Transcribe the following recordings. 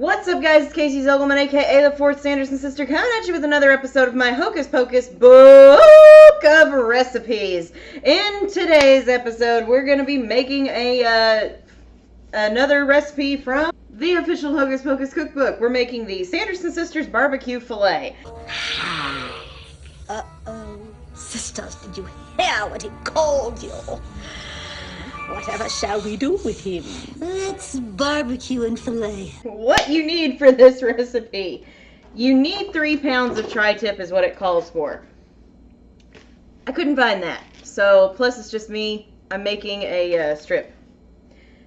What's up, guys? It's Casey Zogelman, aka the fourth Sanderson sister, coming at you with another episode of my Hocus Pocus book of recipes. In today's episode, we're going to be making another recipe from the official Hocus Pocus Cookbook. We're making the Sanderson sisters BBQ Filet. Uh-oh. Sisters, did you hear what he called you? Whatever shall we do with him? Let's barbecue and fillet. What you need for this recipe. You need 3 pounds of tri-tip is what it calls for. I couldn't find that. So, plus it's just me. I'm making a strip.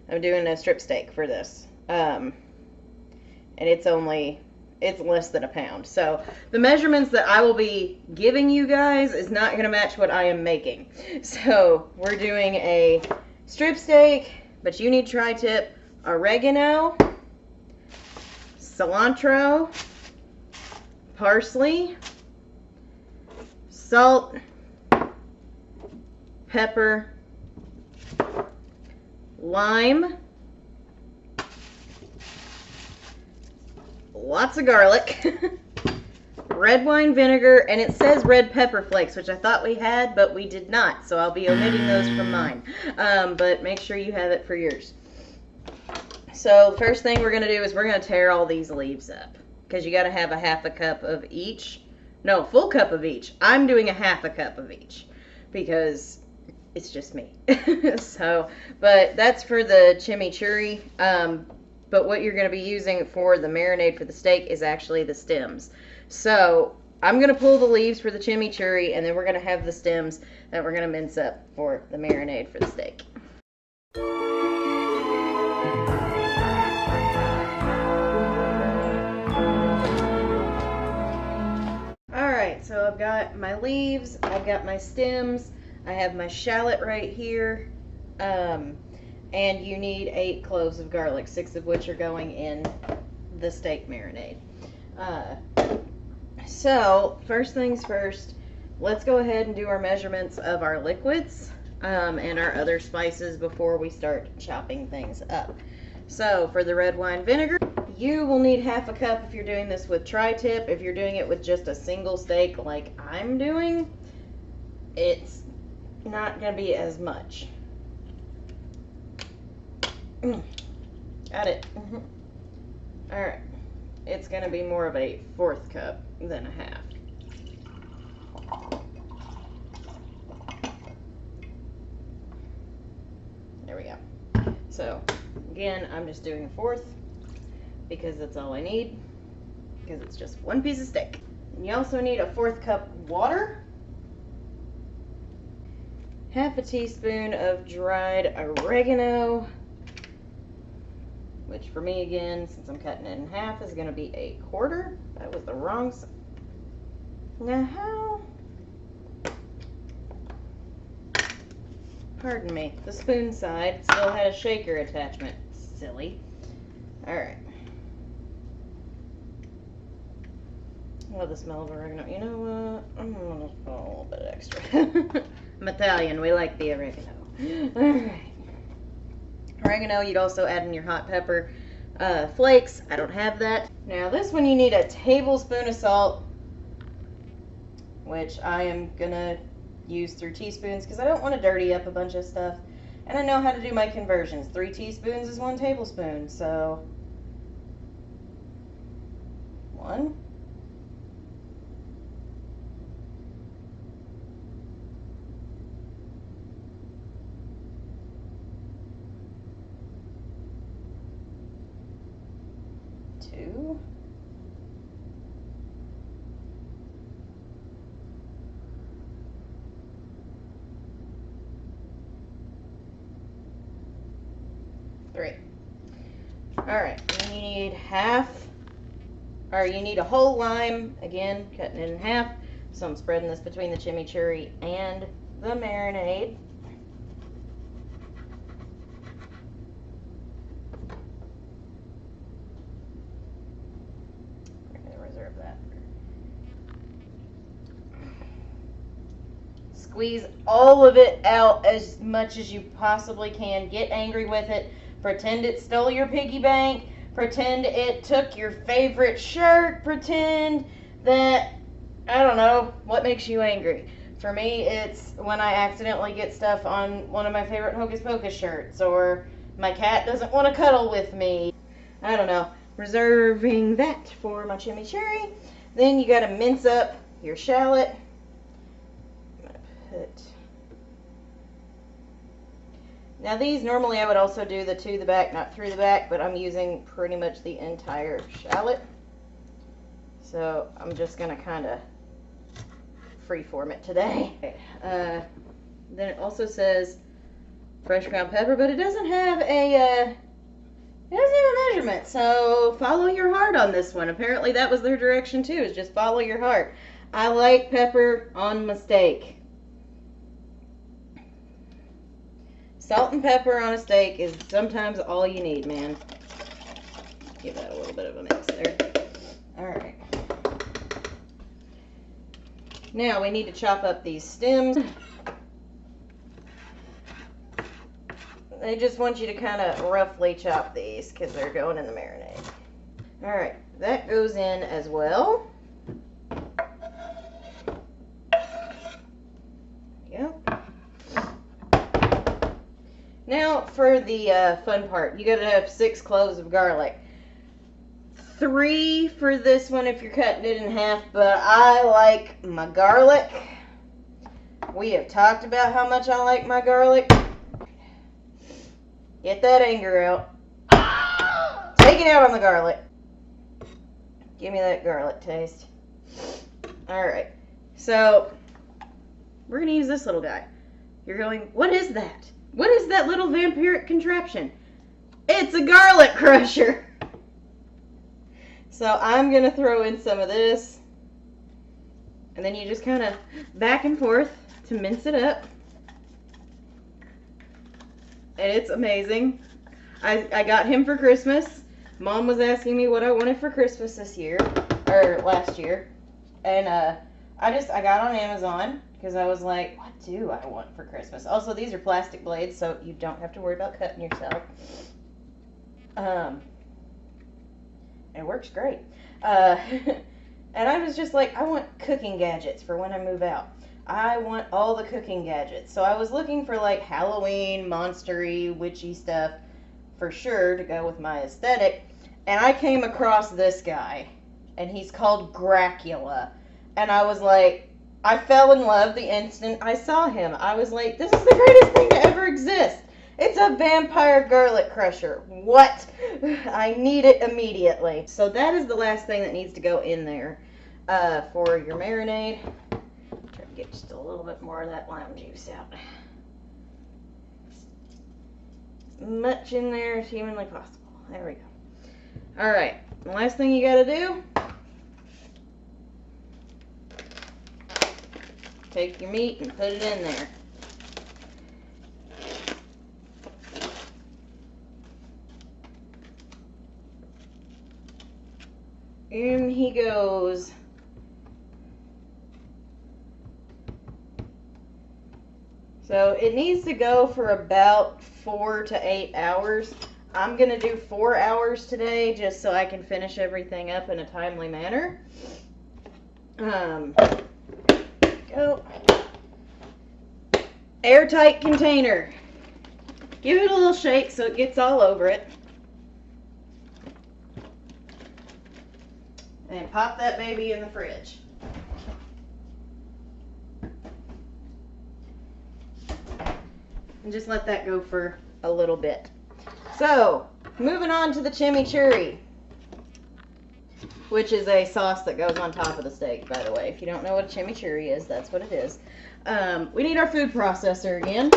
I'm doing a strip steak for this. And it's less than a pound. So, the measurements that I will be giving you guys is not going to match what I am making. So, we're doing a strip steak, but you need tri-tip, oregano, cilantro, parsley, salt, pepper, lime, lots of garlic, red wine vinegar, and it says red pepper flakes, which I thought we had, but we did not, so I'll be omitting those from mine. But make sure you have it for yours. So the first thing we're going to do is we're going to tear all these leaves up, because you got to have a half a cup of each. No, full cup of each. I'm doing a half a cup of each, because it's just me. So, but that's for the chimichurri. But what you're going to be using for the marinade for the steak is actually the stems. So, I'm going to pull the leaves for the chimichurri, and then we're going to have the stems that we're going to mince up for the marinade for the steak. Alright, so I've got my leaves, I've got my stems, I have my shallot right here, and you need 8 cloves of garlic, 6 of which are going in the steak marinade. So, first things first, let's go ahead and do our measurements of our liquids and our other spices before we start chopping things up. So, for the red wine vinegar, you will need half a cup if you're doing this with tri-tip. If you're doing it with just a single steak like I'm doing, it's not going to be as much. Got it. Alright. It's going to be more of a 1/4 cup than a half. There we go. So, again, I'm just doing a 1/4 because that's all I need, because it's just one piece of steak. And you also need a 1/4 cup water, half a teaspoon of dried oregano, which for me, again, since I'm cutting it in half, is going to be 1/4. That was the wrong side. Now how? Pardon me. The spoon side still had a shaker attachment. Silly. Alright. I love the smell of oregano. You know what? I'm going to put a little bit extra. I'm Italian. We like the oregano. Alright. Oregano, you'd also add in your hot pepper flakes. I don't have that. Now this one you need a tablespoon of salt, which I am gonna use through teaspoons because I don't want to dirty up a bunch of stuff. And I know how to do my conversions. 3 teaspoons is 1 tablespoon, so 1. Two. 3. Alright, you need a whole lime, again, cutting it in half. So I'm spreading this between the chimichurri and the marinade. I'm going to reserve that. Squeeze all of it out as much as you possibly can. Get angry with it. Pretend it stole your piggy bank. Pretend it took your favorite shirt. Pretend that, I don't know, what makes you angry. For me, it's when I accidentally get stuff on one of my favorite Hocus Pocus shirts, or my cat doesn't want to cuddle with me. I don't know. Reserving that for my chimichurri. Then you gotta mince up your shallot. I'm gonna put... Now these, normally I would also do the to the back, not through the back, but I'm using pretty much the entire shallot. So I'm just gonna kind of freeform it today. Then it also says fresh ground pepper, but it doesn't have a measurement. So follow your heart on this one. Apparently that was their direction too, is just follow your heart. I like pepper on my steak. Salt and pepper on a steak is sometimes all you need, man. Give that a little bit of a mix there. Alright. Now we need to chop up these stems. They just want you to kind of roughly chop these because they're going in the marinade. Alright, that goes in as well. There you go. Now for the fun part. You gotta have 6 cloves of garlic. 3 for this one if you're cutting it in half, but I like my garlic. We have talked about how much I like my garlic. Get that anger out. Take it out on the garlic. Give me that garlic taste. Alright, so we're going to use this little guy. You're going, what is that? What is that little vampiric contraption? It's a garlic crusher. So I'm going to throw in some of this. And then you just kind of back and forth to mince it up. And it's amazing. I got him for Christmas. Mom was asking me what I wanted for Christmas this year, or last year. And I got on Amazon because I was like, what do I want for Christmas? Also, these are plastic blades, so you don't have to worry about cutting yourself. It works great. And I was just like, I want cooking gadgets for when I move out. I want all the cooking gadgets. So I was looking for like Halloween, monster-y, witchy stuff for sure to go with my aesthetic. And I came across this guy. And he's called Gracula. And I was like, I fell in love the instant I saw him. I was like, this is the greatest thing to ever exist. It's a vampire garlic crusher. What? I need it immediately. So that is the last thing that needs to go in there for your marinade. Try to get just a little bit more of that lime juice out. As much in there as humanly possible. There we go. Alright, the last thing you gotta do, take your meat and put it in there. In he goes. So it needs to go for about 4 to 8 hours. I'm going to do 4 hours today just so I can finish everything up in a timely manner. Go. Airtight container. Give it a little shake so it gets all over it. And pop that baby in the fridge. And just let that go for a little bit. So, moving on to the chimichurri, which is a sauce that goes on top of the steak, by the way. If you don't know what a chimichurri is, that's what it is. We need our food processor again.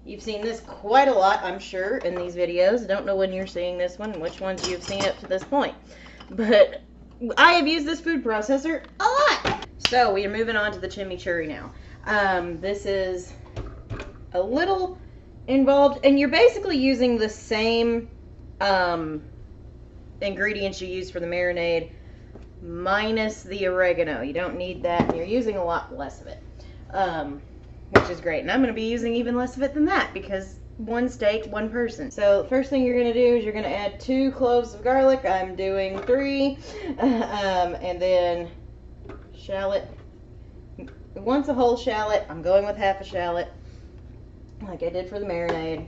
You've seen this quite a lot, I'm sure, in these videos. I don't know when you're seeing this one and which ones you've seen up to this point. But I have used this food processor a lot. So we are moving on to the chimichurri now. This is a little involved, and you're basically using the same ingredients you use for the marinade, minus the oregano. You don't need that, and you're using a lot less of it. Which is great. And I'm going to be using even less of it than that because one steak, one person. So the first thing you're going to do is you're going to add 2 cloves of garlic. I'm doing 3. And then shallot. Once a whole shallot, I'm going with half a shallot, like I did for the marinade.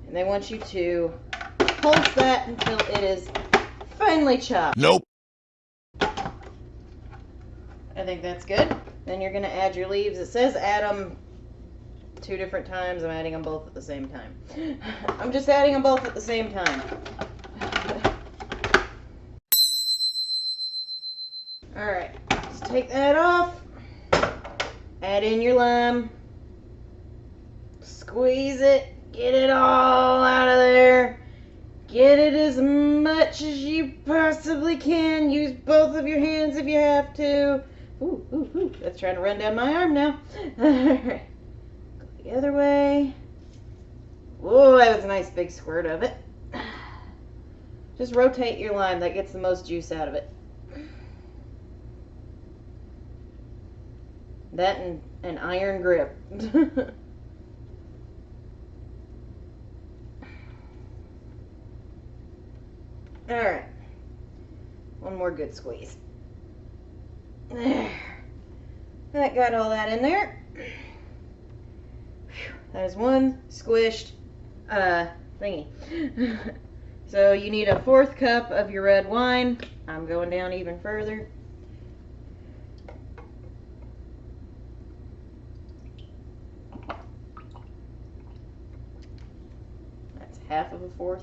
And they want you to pulse that until it is finely chopped. Nope. I think that's good. Then you're going to add your leaves. It says add them 2 different times. I'm adding them both at the same time. I'm just adding them both at the same time. Alright, just take that off. Add in your lime. Squeeze it. Get it all out of there. Get it as much as you possibly can. Use both of your hands if you have to. Ooh, ooh, ooh. That's trying to run down my arm now. Alright. Go the other way. Whoa, that was a nice big squirt of it. Just rotate your lime. That gets the most juice out of it. That and an iron grip. Alright. One more good squeeze. There. That got all that in there. That is one squished thingy. So you need a 1/4 cup of your red wine. I'm going down even further. That's 1/2 of a 1/4.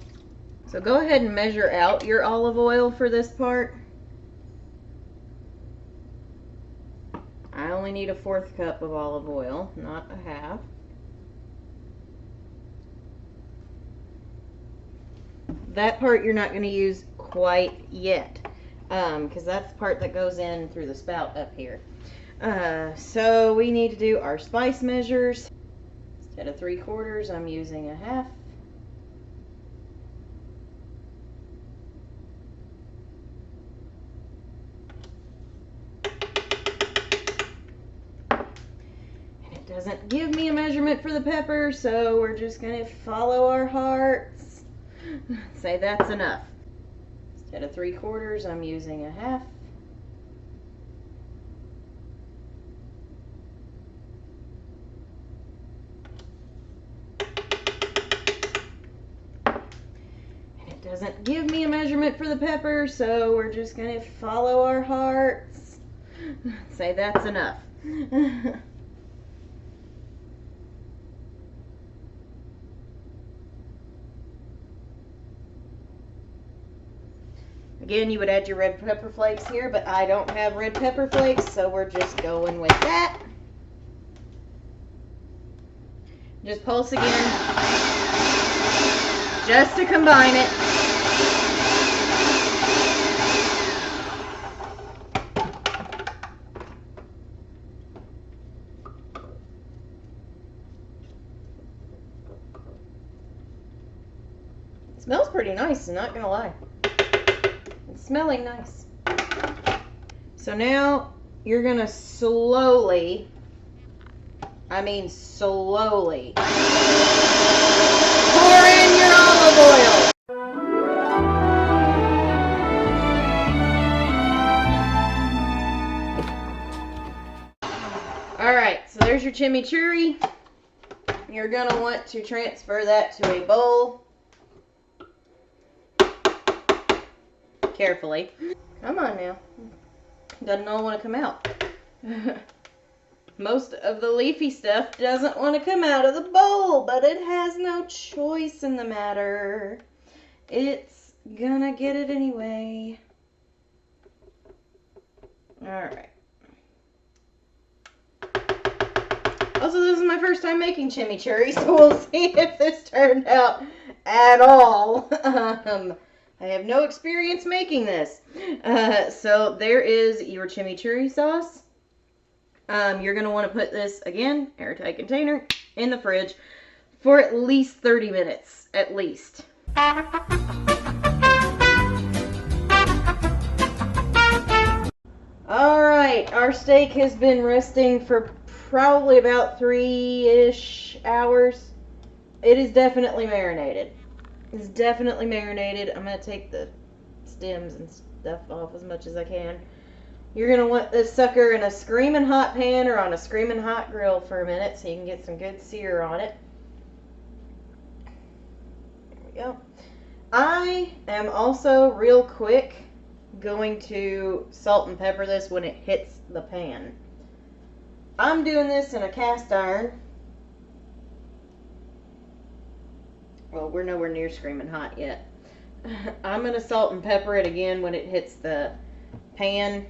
So go ahead and measure out your olive oil for this part. I only need a 1/4 cup of olive oil, not a 1/2. That part you're not going to use quite yet, because that's the part that goes in through the spout up here. So we need to do our spice measures. Instead of 3/4, I'm using a 1/2. Doesn't give me a measurement for the pepper, so we're just going to follow our hearts. Say that's enough. Instead of 3/4, I'm using a 1/2. And it doesn't give me a measurement for the pepper, so we're just going to follow our hearts. Say that's enough. Again, you would add your red pepper flakes here, but I don't have red pepper flakes, so we're just going with that. Just pulse again, just to combine it. It smells pretty nice, I'm not gonna lie. Smelling nice. So now you're gonna slowly, I mean slowly, pour in your olive oil. Alright, so there's your chimichurri. You're gonna want to transfer that to a bowl. Carefully. Come on now. Doesn't all want to come out. Most of the leafy stuff doesn't want to come out of the bowl, but it has no choice in the matter. It's gonna get it anyway. Alright. Also, this is my first time making chimichurri, so we'll see if this turned out at all. I have no experience making this. So there is your chimichurri sauce. You're going to want to put this, again, airtight container, in the fridge for at least 30 minutes. At least. Alright, our steak has been resting for probably about 3-ish hours. It is definitely marinated. It's definitely marinated. I'm going to take the stems and stuff off as much as I can. You're going to want this sucker in a screaming hot pan or on a screaming hot grill for a minute so you can get some good sear on it. There we go. I am also real quick going to salt and pepper this when it hits the pan. I'm doing this in a cast iron. Well, we're nowhere near screaming hot yet. I'm going to salt and pepper it again when it hits the pan.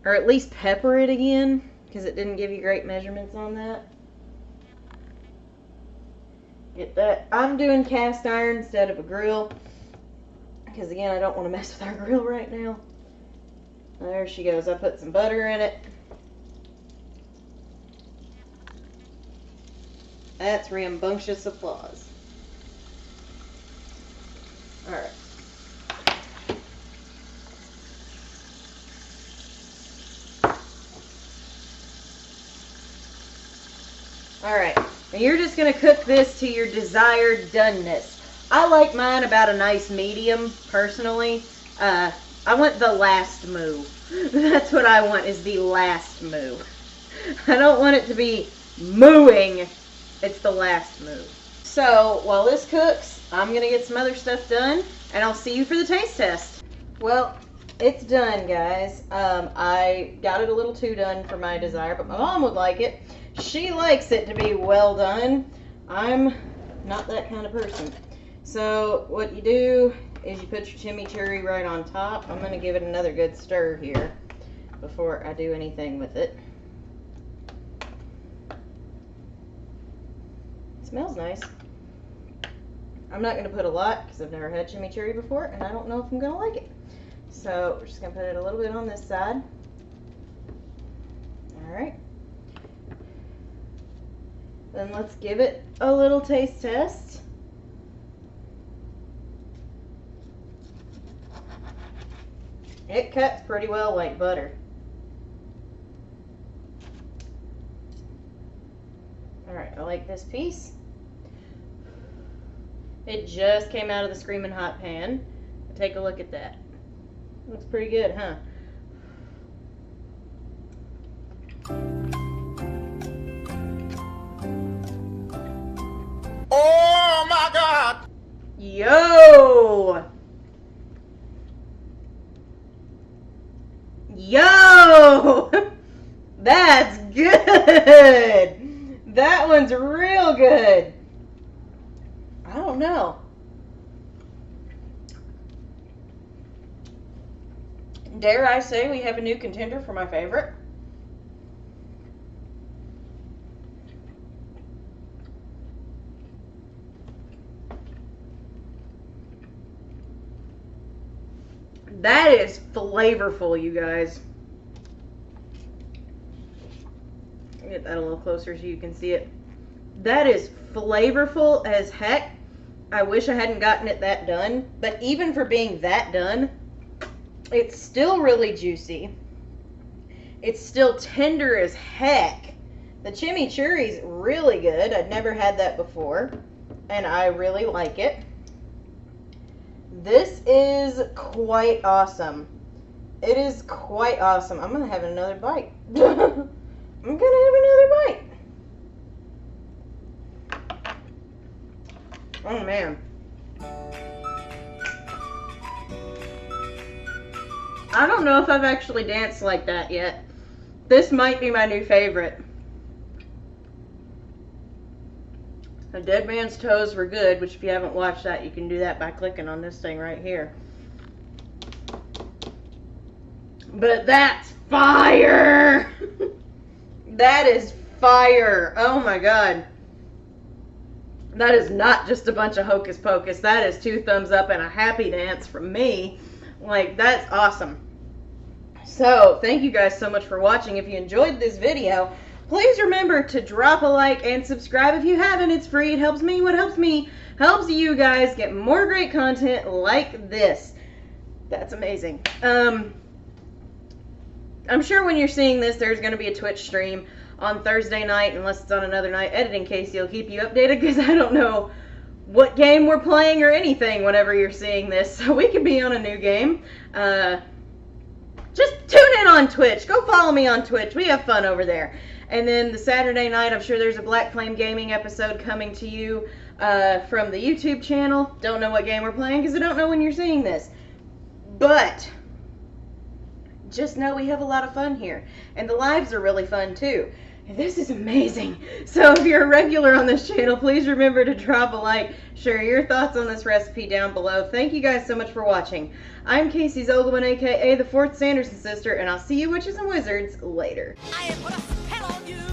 Or at least pepper it again, because it didn't give you great measurements on that. Get that. I'm doing cast iron instead of a grill, because again, I don't want to mess with our grill right now. There she goes. I put some butter in it. That's rambunctious applause. Alright. Alright, and you're just going to cook this to your desired doneness. I like mine about a nice medium, personally. I want the last move. That's what I want, is the last move. I don't want it to be mooing. It's the last move. So, while this cooks, I'm going to get some other stuff done, and I'll see you for the taste test. Well, it's done, guys. I got it a little too done for my desire, but my mom would like it. She likes it to be well done. I'm not that kind of person. So what you do is you put your chimichurri right on top. I'm going to give it another good stir here before I do anything with it. It smells nice. I'm not going to put a lot because I've never had chimichurri before and I don't know if I'm going to like it. So we're just going to put it a little bit on this side. Alright. Then let's give it a little taste test. It cuts pretty well like butter. Alright, I like this piece. It just came out of the screaming hot pan. Take a look at that. Looks pretty good, huh? Oh my God! Yo! Yo! That's good! That one's real good. I don't know. Dare I say we have a new contender for my favorite? That is flavorful, you guys. Get that a little closer so you can see it. That is flavorful as heck. I wish I hadn't gotten it that done, but even for being that done, it's still really juicy. It's still tender as heck. The chimichurri's really good. I'd never had that before, and I really like it. This is quite awesome. It is quite awesome. I'm going to have another bite. I'm going to have another bite. Oh, man. I don't know if I've actually danced like that yet. This might be my new favorite. The Dead Man's Toes were good, which if you haven't watched that, you can do that by clicking on this thing right here. But that's fire! That is fire! Oh my God. That is not just a bunch of hocus pocus. That is 2 thumbs up and a happy dance from me. Like, that's awesome. So, thank you guys so much for watching. If you enjoyed this video, please remember to drop a like and subscribe if you haven't. It's free. It helps me. What helps me helps you guys get more great content like this. That's amazing. I'm sure when you're seeing this, there's going to be a Twitch stream on Thursday night, unless it's on another night. Editing Casey will keep you updated because I don't know what game we're playing or anything whenever you're seeing this. So we could be on a new game. Just tune in on Twitch. Go follow me on Twitch. We have fun over there. And then the Saturday night, I'm sure there's a Black Flame Gaming episode coming to you from the YouTube channel. Don't know what game we're playing because I don't know when you're seeing this. But just know we have a lot of fun here. And the lives are really fun too. And this is amazing. So if you're a regular on this channel, please remember to drop a like, share your thoughts on this recipe down below. Thank you guys so much for watching. I'm Casey Zolowin, aka the 4th Sanderson sister, and I'll see you witches and wizards later. I am gonna spell on you.